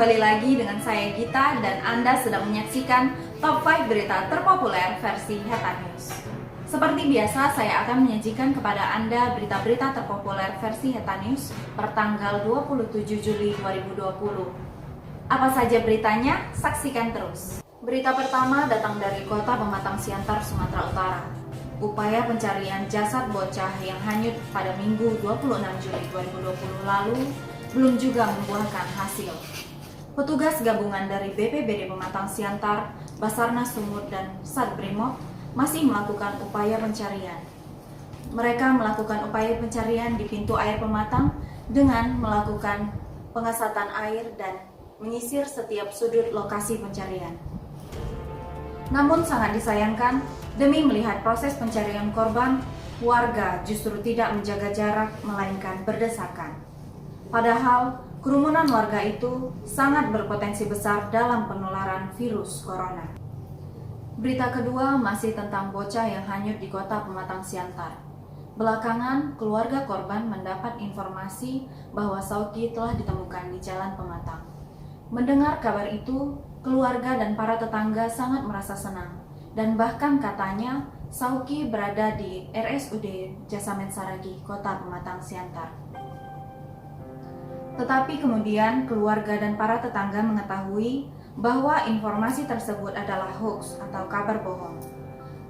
Kembali lagi dengan saya Gita dan Anda sedang menyaksikan Top 5 Berita Terpopuler versi Heta News. Seperti biasa, saya akan menyajikan kepada Anda berita-berita terpopuler versi Heta News per tanggal 27 Juli 2020. Apa saja beritanya? Saksikan terus. Berita pertama datang dari Kota Pematang Siantar, Sumatera Utara. Upaya pencarian jasad bocah yang hanyut pada Minggu 26 Juli 2020 lalu belum juga membuahkan hasil. Petugas gabungan dari BPBD Pematang Siantar, Basarnas Sumut, dan Satbrimob masih melakukan upaya pencarian. Mereka melakukan upaya pencarian di pintu air Pematang dengan melakukan pengesatan air dan menyisir setiap sudut lokasi pencarian. Namun sangat disayangkan, demi melihat proses pencarian korban, warga justru tidak menjaga jarak melainkan berdesakan. Padahal, kerumunan warga itu sangat berpotensi besar dalam penularan virus corona. Berita kedua masih tentang bocah yang hanyut di Kota Pematang Siantar. Belakangan, keluarga korban mendapat informasi bahwa Sauki telah ditemukan di Jalan Pematang. Mendengar kabar itu, keluarga dan para tetangga sangat merasa senang. Dan bahkan katanya, Sauki berada di RSUD Jasamen Saragi, Kota Pematang Siantar. Tetapi kemudian keluarga dan para tetangga mengetahui bahwa informasi tersebut adalah hoax atau kabar bohong.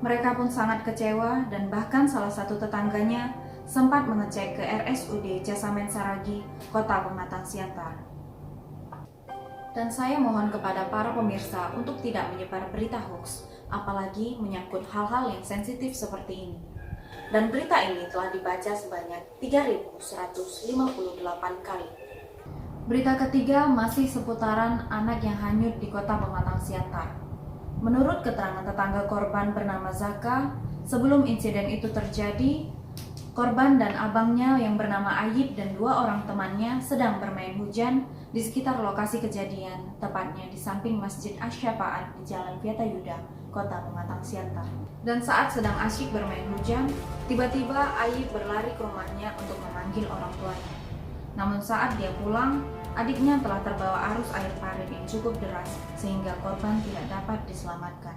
Mereka pun sangat kecewa dan bahkan salah satu tetangganya sempat mengecek ke RSUD Jasamen Saragi, Kota Pematang Siantar. Dan saya mohon kepada para pemirsa untuk tidak menyebar berita hoax, apalagi menyangkut hal-hal yang sensitif seperti ini. Dan berita ini telah dibaca sebanyak 3.158 kali. Berita ketiga masih seputaran anak yang hanyut di Kota Pematang Siantar. Menurut keterangan tetangga korban bernama Zaka, sebelum insiden itu terjadi, korban dan abangnya yang bernama Ayib dan dua orang temannya sedang bermain hujan di sekitar lokasi kejadian, tepatnya di samping Masjid Asy-Syafaat di Jalan Viatayuda, Kota Pematang Siantar. Dan saat sedang asyik bermain hujan, tiba-tiba Ayib berlari ke rumahnya untuk memanggil orang tuanya. Namun saat dia pulang, adiknya telah terbawa arus air parit yang cukup deras sehingga korban tidak dapat diselamatkan.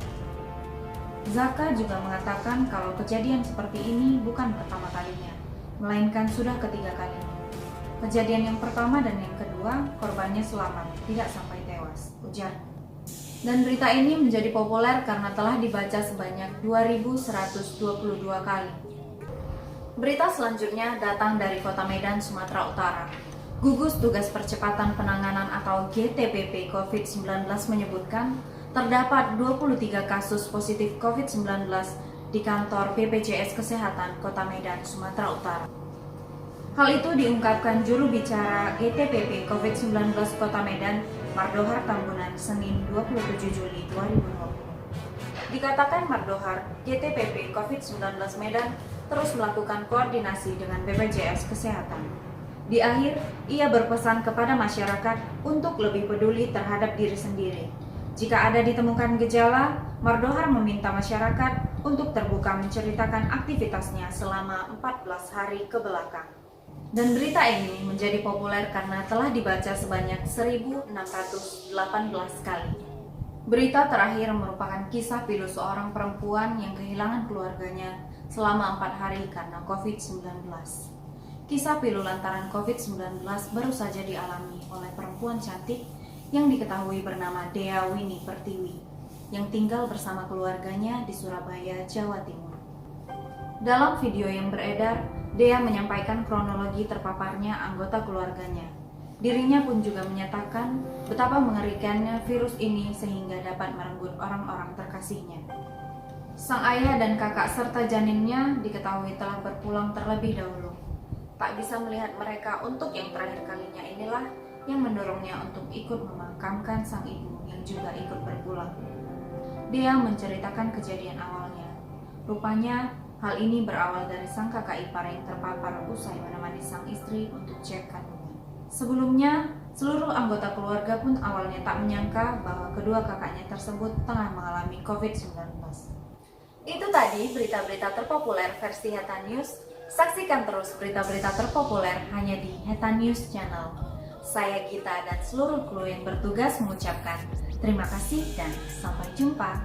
Zaka juga mengatakan kalau kejadian seperti ini bukan pertama kalinya, melainkan sudah ketiga kalinya. Kejadian yang pertama dan yang kedua, korbannya selamat, tidak sampai tewas, ujar. Dan berita ini menjadi populer karena telah dibaca sebanyak 2.122 kali. Berita selanjutnya datang dari Kota Medan, Sumatera Utara. Gugus Tugas Percepatan Penanganan atau GTPP COVID-19 menyebutkan terdapat 23 kasus positif COVID-19 di kantor BPJS Kesehatan Kota Medan, Sumatera Utara. Hal itu diungkapkan juru bicara GTPP COVID-19 Kota Medan, Mardohar Tambunan, Senin 27 Juli 2020. Dikatakan Mardohar, GTPP COVID-19 Medan terus melakukan koordinasi dengan BPJS Kesehatan. Di akhir, ia berpesan kepada masyarakat untuk lebih peduli terhadap diri sendiri. Jika ada ditemukan gejala, Mardohar meminta masyarakat untuk terbuka menceritakan aktivitasnya selama 14 hari ke belakang. Dan berita ini menjadi populer karena telah dibaca sebanyak 1.618 kali. Berita terakhir merupakan kisah pilu seorang perempuan yang kehilangan keluarganya selama 4 hari karena COVID-19. Kisah pilu lantaran COVID-19 baru saja dialami oleh perempuan cantik yang diketahui bernama Dea Winnie Pertiwi, yang tinggal bersama keluarganya di Surabaya, Jawa Timur. Dalam video yang beredar, Dea menyampaikan kronologi terpaparnya anggota keluarganya. Dirinya pun juga menyatakan betapa mengerikannya virus ini sehingga dapat merenggut orang-orang terkasihnya. Sang ayah dan kakak serta janinnya diketahui telah berpulang terlebih dahulu. Tak bisa melihat mereka untuk yang terakhir kalinya inilah yang mendorongnya untuk ikut memakamkan sang ibu yang juga ikut berpulang. Dia menceritakan kejadian awalnya. Rupanya hal ini berawal dari sang kakak ipar yang terpapar usai menemani sang istri untuk cek kandungan. Sebelumnya, seluruh anggota keluarga pun awalnya tak menyangka bahwa kedua kakaknya tersebut tengah mengalami COVID-19. Itu tadi berita-berita terpopuler versi Heta News. Saksikan terus berita-berita terpopuler hanya di Heta News Channel. Saya Gita dan seluruh kru yang bertugas mengucapkan terima kasih dan sampai jumpa.